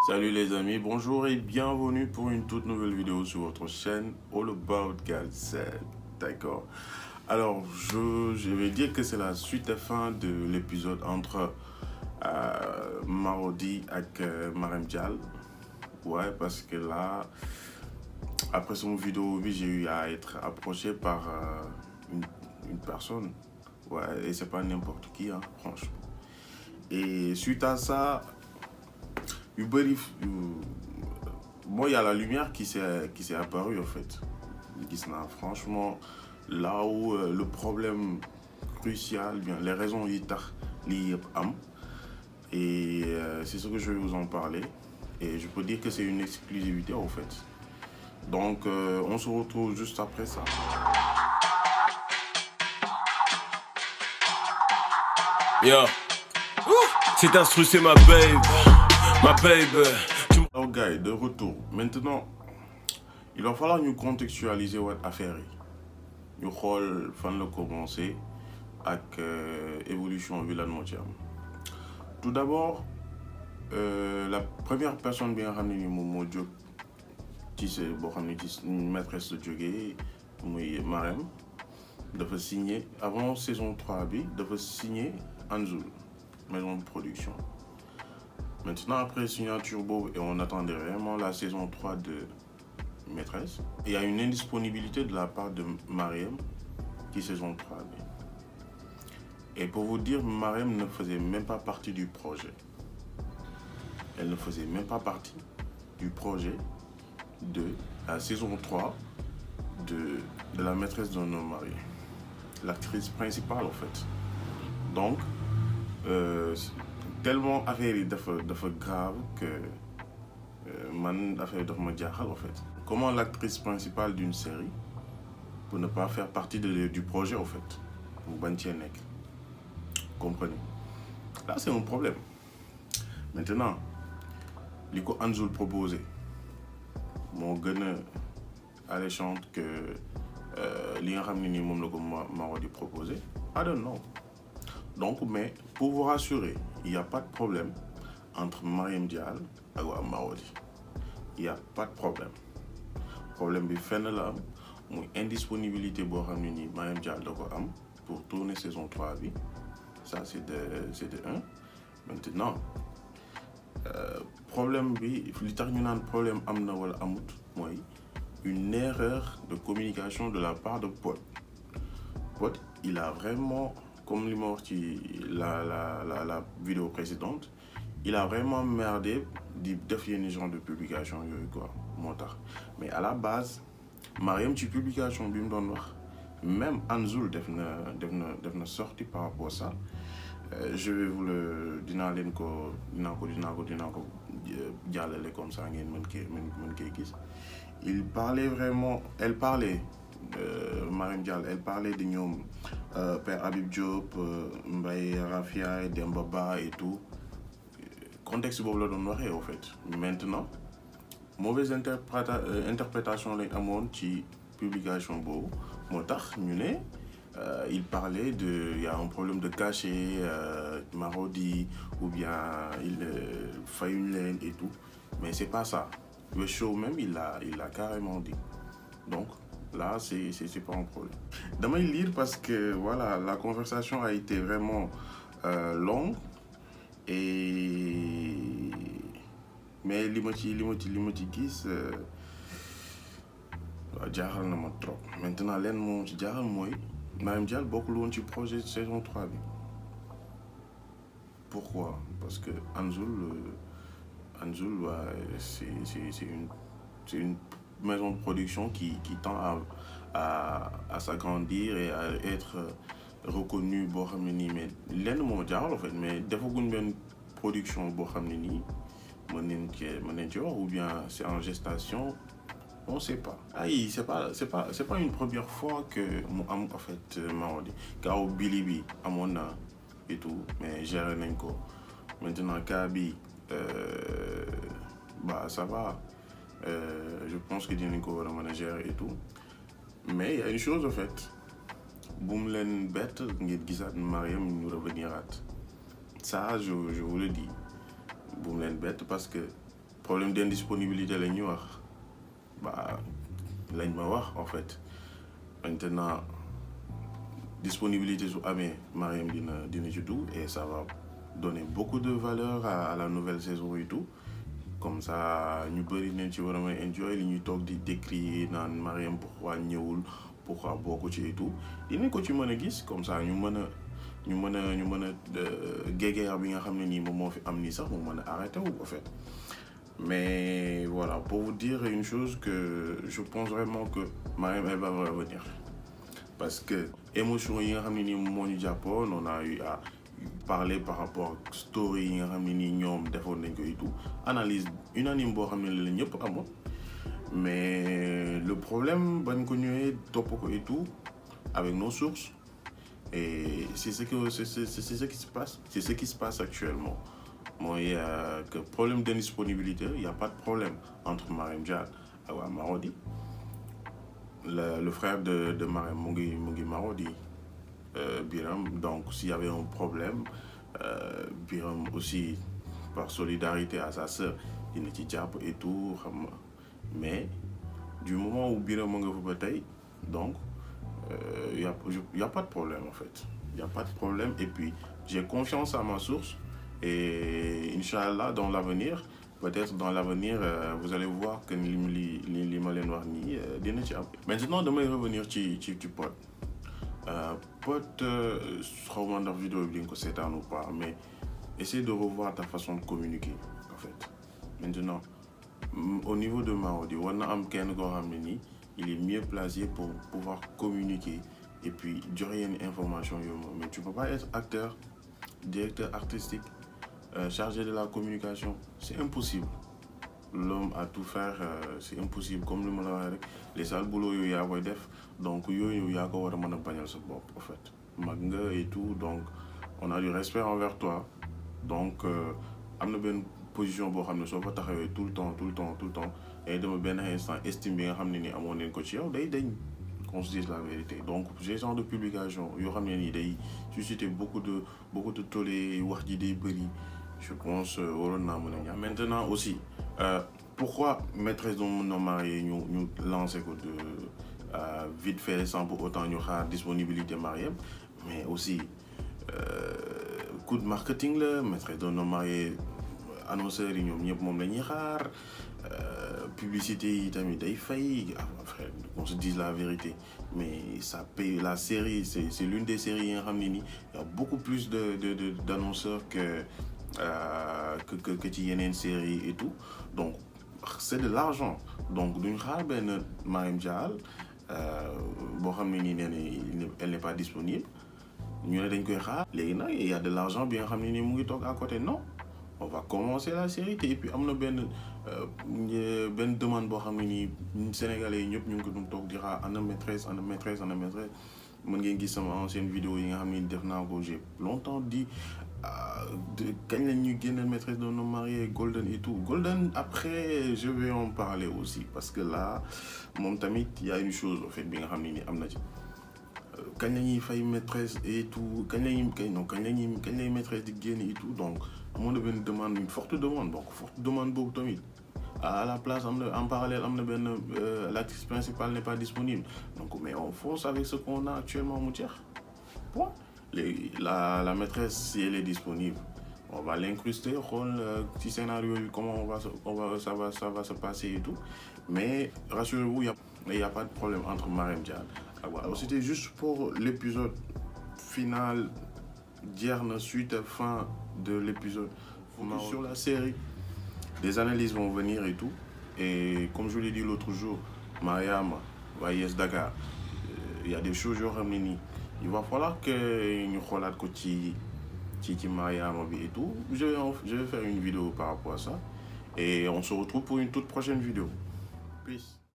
Salut les amis, bonjour et bienvenue pour une toute nouvelle vidéo sur votre chaîne All About Galsen. D'accord. Alors, je vais dire que c'est la suite et fin de l'épisode entre Marodi et Marème Dial. Ouais, parce que là, après son vidéo, j'ai eu à être approché par une personne. Ouais, et c'est pas n'importe qui, hein, franchement. Et suite à ça, moi, il y a la lumière qui s'est apparue en fait. Franchement, là où le problème crucial, bien les raisons et c'est ce que je vais vous en parler. Et je peux dire que c'est une exclusivité en fait. Donc, on se retrouve juste après ça. Yo, c'est instru, c'est ma babe, ma babe. Alors, gars, de retour. Maintenant, il va falloir nous contextualiser votre affaire. Nous allons fan le commencer avec évolution Wilane Motiam. Tout d'abord, la première personne bien ramenée mon job, c'est une maîtresse de joggé, Marème, de signer avant saison 3 de signer Anzul, maison de production. Maintenant, après signature Bob, et on attendait vraiment la saison 3 de Maîtresse, il y a une indisponibilité de la part de Mariem qui saison 3. Et pour vous dire, Mariem ne faisait même pas partie du projet. Elle ne faisait même pas partie du projet de la saison 3 de la Maîtresse d'un homme marié. L'actrice principale en fait. Donc, tellement affaire est grave que man affaire en fait. Comment l'actrice principale d'une série peut ne pas faire partie du projet en fait. Vous comprenez. Là c'est un problème. Maintenant, li ko Anzul proposé moo gën a alléchante que li nga xam ne nii moom la ko Marodi proposé. I don't know. Donc, mais pour vous rassurer, il n'y a pas de problème entre Mariem Dial et Marodi. Il n'y a pas de problème. Le problème est là, mon indisponibilité pour Mariem Dial pour tourner saison 3. Ça, c'est de 1. Maintenant, problème problème une erreur de communication de la part de Pod. Pod, il a vraiment, comme la vidéo précédente, il a vraiment merdé de faire une genre de publication. Mais à la base, Mariem, tu publication, même Anzul devait sortir par rapport à ça. Je vais vous le dire comme ça. Il parlait vraiment, elle parlait, Mariem Dial, elle parlait de nous, Père Habib Diop, Mbaye Rafia, Dembaba et tout. Contexte bon là en fait. Maintenant, mauvaise interprétation les amont qui publication beau, il parlait de, il y a un problème de cachet, Marodi ou bien il fait une laine et tout, mais c'est pas ça. Le show même il l'a carrément dit. Donc là c'est pas un problème. Damay lire parce que voilà, la conversation a été vraiment longue et mais limoti gis jaaxal na ma trop. Maintenant len moom ci jaaxal mooy Mariem Dial bokkul woon ci projet saison 3 bi. Pourquoi? Parce que Anzul c'est une maison de production qui tend à s'agrandir et à être reconnue boo xam ne nii mais lenn moo jaaxal en fait, mais defaguñ benn production boo xam ne nii mën nañ ci wax ou bien c'est en gestation. On ne sait pas. C'est pas une première fois que moi en fait Marodi. Car Bilibi à mon et tout, mais j'ai rien encore. Maintenant Kabi, bah ça va. Je pense que Diniko va manager et tout. Mais il y a une chose en fait. Boumlen bête, Gizat Mariem nous revenir. Ça, je vous le dis. Boumlen bête parce que problème d'indisponibilité la ñuy wax bah lañ ma wax en fait maintenant disponibilité su amee Mariam dina ci dugg et ça va donner beaucoup de valeur à la nouvelle saison et tout comme ça ñu bëri nañ ci war a may enjoy li ñuy toog di décrier naan Mariam pourquoi ñëwul pourquoi bokku ci et tout dinañ ko ci mën a gis comme ça ñu mën a guéguerre bi nga xam ne nii moom moo fi am nii sax mu mën a arrêté wu en fait. Mais voilà, pour vous dire une chose que je pense vraiment que Mariam elle va revenir parce que émotion yi nga xam ne nii moo ñu jàppoon on a eu à parler par rapport ak story yi nga xam ne nii ñoom defoon nañ ko et tout analyse unanime boo xam ne la ñëpp amoon mais le problème bañ ko ñëwee topp ko et tout avec nos sources et c'est ce qui se passe actuellement. mooy que problème d'indisponibilité il y a pas de problème entre Mariam Dial ak waa Marodi le frère de Mariam mu ngi Marodi Biram donc s'il y avait un problème Biram aussi par solidarité à sa sœur dina ci jàpp et tout xam nga mais du moment où Biram mu nga fa ba tey donc il y a pas de problème en fait il y a pas de problème et puis j'ai confiance à ma source. Et Inch'Allah dans l'avenir peut-être dans l'avenir vous allez voir que li ma leen wax nii dina ci am. Maintenant damay revenir ci Pod Pod xawma ndax vidéo bi di nga ko seetaan ou pas mais essaie de revoir ta façon de communiquer en fait. Maintenant au niveau de Marodi war na am kenn koo xam ne nii il est mieux placé pour pouvoir communiquer et puis joxe yenn information yow moom mais tu peux pas être acteur directeur artistique chargé de la communication c'est impossible l'homme à tout faire c'est impossible comme li ma la waxee rek les sales boulots yooyu yaa koy def donc yooyu yaa ko war a mën a bañal sa bopp en fait mag nga et tout donc on a du respect envers toi donc am na benn position boo xam ne soo fa taxawee tout le temps et dama benn instant estime bi nga xam ne ni amoon nañ ko ci yow day dañ qu'on se dise la vérité donc ces genre de publication yoo xam ne nii day susciter beaucoup de tollé wax ji day bëri je pense waroon naa mën a ñaan. Maintenant aussi pourquoi maîtresse d'un homme marié ñu lancé ko de vite fait sans pour autant ñu xaar disponibilité Mariam mais aussi coup de marketing la maîtresse d'un homme marié annonceurs yi ñoom ñëpp moom la ñuy xaar publicité yi tamit day fay frère qu'on se dise la vérité mais ça paye la série c'est l'une des séries yi nga xam ne nii y a beaucoup plus d'annonceurs que ci yeneen série et tout donc c'est de l'argent donc duñ xaar benn Mariam Dial boo xam ne nii nee na elle n'est pas disponible ñu ne dañ koy xaar léegi nag il y a de l'argent bi nga xam ne nii mu ngi toog à côté non on va commencer la série et puis am na benn demande boo xam ne nii sénégalais yi ñëpp ñu ngi ko doon toog di xaar ana maîtresse mën ngeen gis sama ancienne vidéo yi nga xam ne def naa ko j'ai longtemps dit kañ lañ ñuy génne maîtresse d'un homme marié Golden et tout Golden après je vais en parler aussi parce que là moom tamit y a une chose en fait bi nga xam ne ni am na ci kañ la ñuy fay maîtresse et tout kañ lay maîtresse di génne et tout donc amoon na benn demande une forte demande donc forte demande boobu tamit à la place am na en parallèle am na benn l'actrice principale n'est pas disponible donc mais on fonce avec ce qu'on a actuellement mu jeex point léegi la maîtresse si elle est disponible on va l'incruster xool ci scénario yi comment ça va se passer et tout mais rassurez-vous il y a pas de problème entre Mariam Dial ak voilà c'était juste pour l'épisode final jeex na suite à fin de l'épisode sur la série des analyses vont venir et tout et comme je l'ai dit l'autre jour Mariam waa Yes Dakar il y a des choses yoo xam ne nii il va falloir que ñu xoolaat ko ci Mariam bi et tout je vais faire une vidéo par rapport à ça et on se retrouve pour une toute prochaine vidéo peace.